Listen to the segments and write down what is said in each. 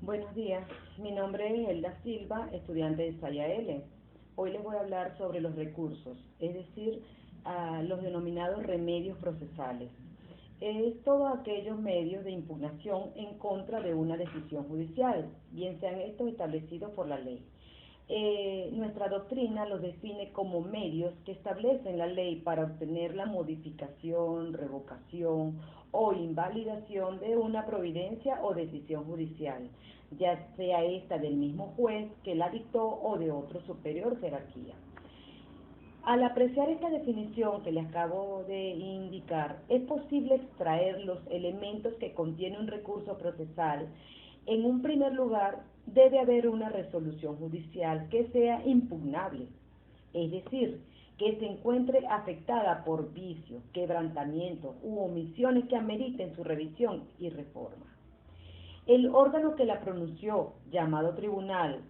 Buenos días, mi nombre es Elda Silva, estudiante de SAIAL. Hoy les voy a hablar sobre los recursos, es decir, los denominados remedios procesales. Es todos aquellos medios de impugnación en contra de una decisión judicial, bien sean estos establecidos por la ley. Nuestra doctrina los define como medios que establecen la ley para obtener la modificación, revocación o invalidación de una providencia o decisión judicial, ya sea esta del mismo juez que la dictó o de otro superior jerarquía. Al apreciar esta definición que les acabo de indicar, es posible extraer los elementos que contiene un recurso procesal. En un primer lugar, debe haber una resolución judicial que sea impugnable, es decir, que se encuentre afectada por vicio, quebrantamiento u omisiones que ameriten su revisión y reforma. El órgano que la pronunció, llamado tribunal,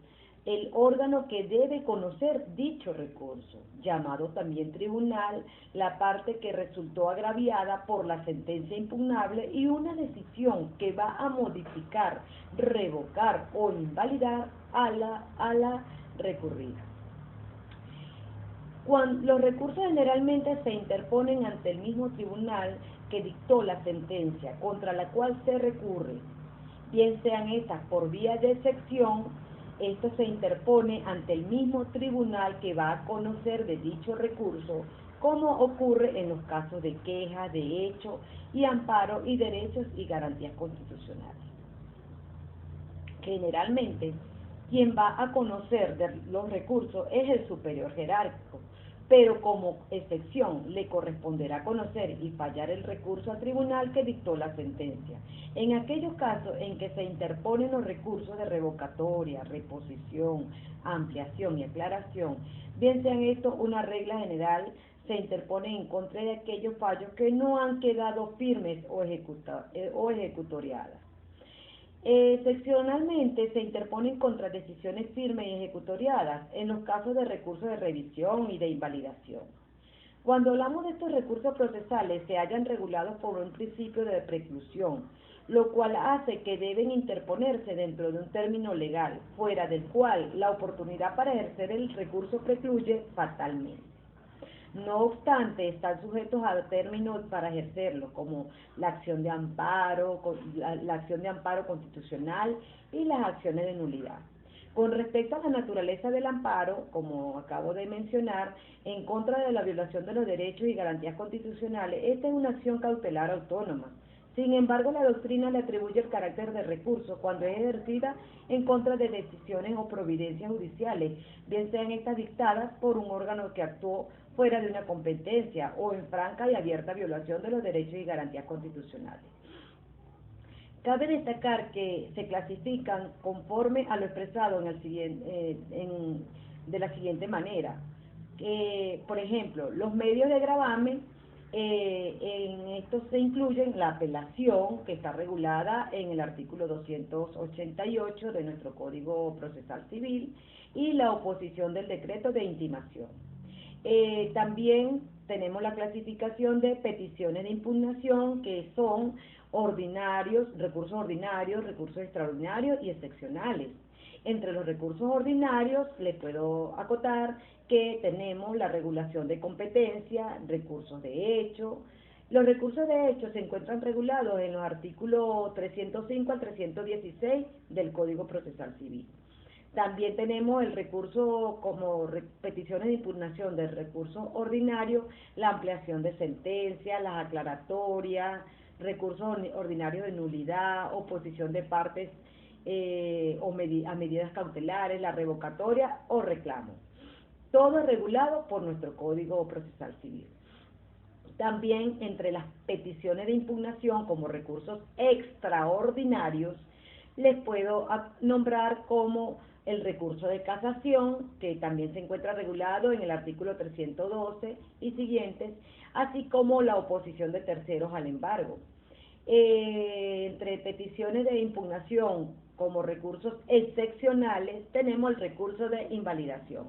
el órgano que debe conocer dicho recurso, llamado también tribunal, la parte que resultó agraviada por la sentencia impugnable y una decisión que va a modificar, revocar o invalidar a la recurrida. Los recursos generalmente se interponen ante el mismo tribunal que dictó la sentencia contra la cual se recurre, bien sean estas por vía de excepción. Esto se interpone ante el mismo tribunal que va a conocer de dicho recurso, como ocurre en los casos de queja, de hecho y amparo y derechos y garantías constitucionales. Generalmente, quien va a conocer de los recursos es el superior jerárquico, pero como excepción le corresponderá conocer y fallar el recurso al tribunal que dictó la sentencia. En aquellos casos en que se interponen los recursos de revocatoria, reposición, ampliación y aclaración, bien sean estos una regla general, se interponen en contra de aquellos fallos que no han quedado firmes o ejecutoriadas. Excepcionalmente se interponen contra decisiones firmes y ejecutoriadas en los casos de recursos de revisión y de invalidación. Cuando hablamos de estos recursos procesales se hallan regulados por un principio de preclusión, lo cual hace que deben interponerse dentro de un término legal, fuera del cual la oportunidad para ejercer el recurso precluye fatalmente. No obstante, están sujetos a términos para ejercerlo, como la acción de amparo, la acción de amparo constitucional y las acciones de nulidad. Con respecto a la naturaleza del amparo, como acabo de mencionar, en contra de la violación de los derechos y garantías constitucionales, esta es una acción cautelar autónoma. Sin embargo, la doctrina le atribuye el carácter de recurso cuando es ejercida en contra de decisiones o providencias judiciales, bien sean estas dictadas por un órgano que actuó fuera de una competencia o en franca y abierta violación de los derechos y garantías constitucionales. Cabe destacar que se clasifican conforme a lo expresado de la siguiente manera. Por ejemplo, los medios de gravamen, en estos se incluyen la apelación, que está regulada en el artículo 288 de nuestro Código Procesal Civil, y la oposición del decreto de intimación. También tenemos la clasificación de peticiones de impugnación, que son recursos extraordinarios y excepcionales. Entre los recursos ordinarios les puedo acotar que tenemos la regulación de competencia, recursos de hecho. Los recursos de hecho se encuentran regulados en los artículos 305 al 316 del Código Procesal Civil. También tenemos el recurso como peticiones de impugnación del recurso ordinario, la ampliación de sentencia, las aclaratorias, recursos ordinarios de nulidad, oposición de partes a medidas cautelares, la revocatoria o reclamo. Todo es regulado por nuestro Código Procesal Civil. También entre las peticiones de impugnación como recursos extraordinarios, les puedo nombrar como el recurso de casación, que también se encuentra regulado en el artículo 312 y siguientes, así como la oposición de terceros al embargo. Entre peticiones de impugnación como recursos excepcionales, tenemos el recurso de invalidación.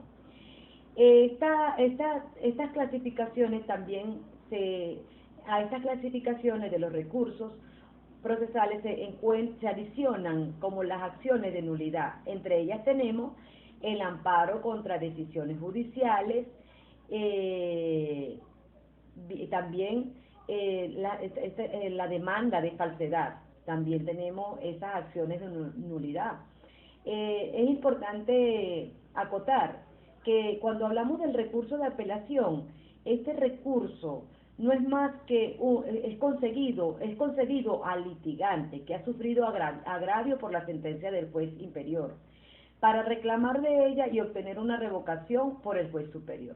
Estas clasificaciones también a estas clasificaciones de los recursos procesales se adicionan como las acciones de nulidad. Entre ellas tenemos el amparo contra decisiones judiciales, también la demanda de falsedad. También tenemos esas acciones de nulidad. Es importante acotar que cuando hablamos del recurso de apelación, este recurso no es más que es concedido al litigante que ha sufrido agravio por la sentencia del juez inferior, para reclamar de ella y obtener una revocación por el juez superior.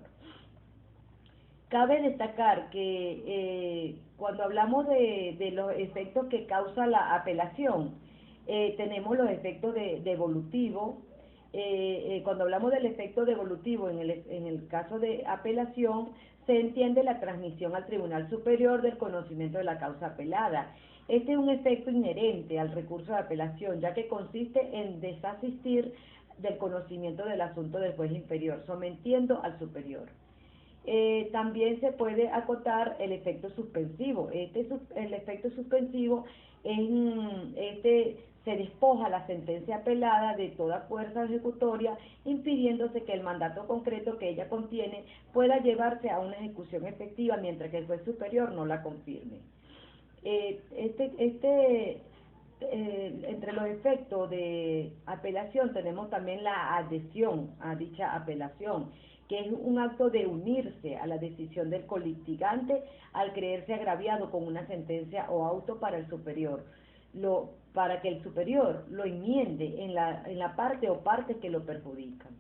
Cabe destacar que cuando hablamos de los efectos que causa la apelación, tenemos los efectos devolutivos. Cuando hablamos del efecto devolutivo en el caso de apelación, se entiende la transmisión al Tribunal Superior del conocimiento de la causa apelada. Este es un efecto inherente al recurso de apelación, ya que consiste en desasistir del conocimiento del asunto del juez inferior, sometiendo al superior. También se puede acotar el efecto suspensivo. El efecto suspensivo se despoja la sentencia apelada de toda fuerza ejecutoria, impidiéndose que el mandato concreto que ella contiene pueda llevarse a una ejecución efectiva mientras que el juez superior no la confirme. Entre los efectos de apelación tenemos también la adhesión a dicha apelación, que es un acto de unirse a la decisión del colitigante al creerse agraviado con una sentencia o auto para el superior, para que el superior lo enmiende en la parte o partes que lo perjudican.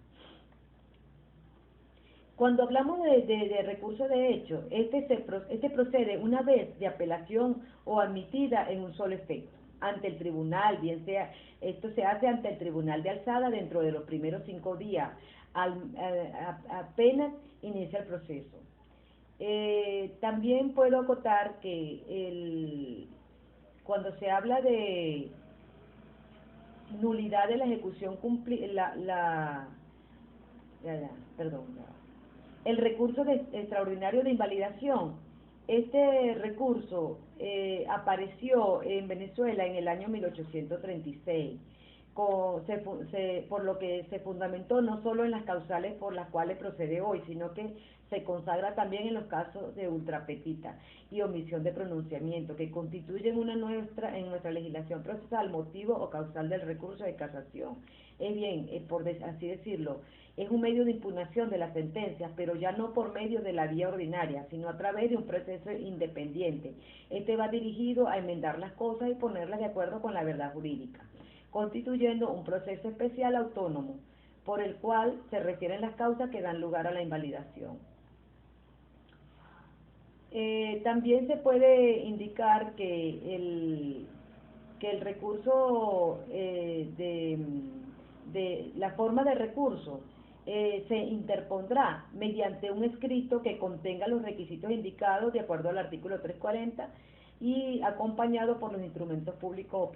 Cuando hablamos de recurso de hecho, este procede una vez de apelación o admitida en un solo efecto ante el tribunal, bien sea, esto se hace ante el tribunal de alzada dentro de los primeros 5 días, apenas inicia el proceso. También puedo acotar que cuando se habla de nulidad de la ejecución el recurso extraordinario de invalidación, este recurso apareció en Venezuela en el año 1836, por lo que se fundamentó no solo en las causales por las cuales procede hoy, sino que se consagra también en los casos de ultra petita y omisión de pronunciamiento, que constituyen en nuestra legislación procesal motivo o causal del recurso de casación. Es bien, por así decirlo, es un medio de impugnación de las sentencias, pero ya no por medio de la vía ordinaria, sino a través de un proceso independiente. Este va dirigido a enmendar las cosas y ponerlas de acuerdo con la verdad jurídica, constituyendo un proceso especial autónomo, por el cual se refieren las causas que dan lugar a la invalidación. También se puede indicar que el recurso la forma de recurso se interpondrá mediante un escrito que contenga los requisitos indicados de acuerdo al artículo 340 y acompañado por los instrumentos públicos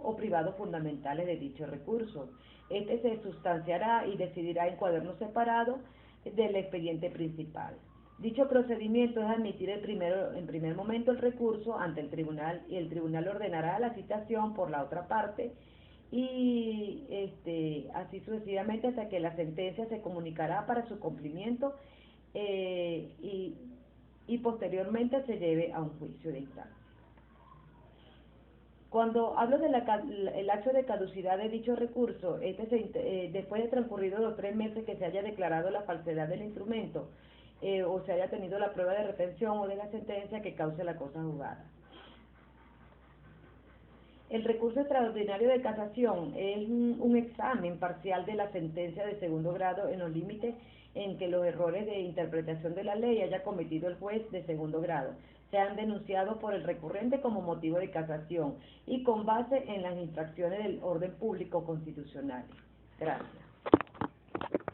o privados fundamentales de dicho recurso. Este se sustanciará y decidirá en cuadernos separados del expediente principal. Dicho procedimiento es admitir en primer momento el recurso ante el tribunal, y el tribunal ordenará la citación por la otra parte, y así sucesivamente hasta que la sentencia se comunicará para su cumplimiento y posteriormente se lleve a un juicio de instancia. Cuando hablo del acto de caducidad de dicho recurso, después de transcurridos los 3 meses que se haya declarado la falsedad del instrumento o se haya tenido la prueba de retención o de la sentencia que cause la cosa juzgada. El recurso extraordinario de casación es un examen parcial de la sentencia de segundo grado en los límites en que los errores de interpretación de la ley haya cometido el juez de segundo grado sean denunciados por el recurrente como motivo de casación y con base en las infracciones del orden público constitucional. Gracias.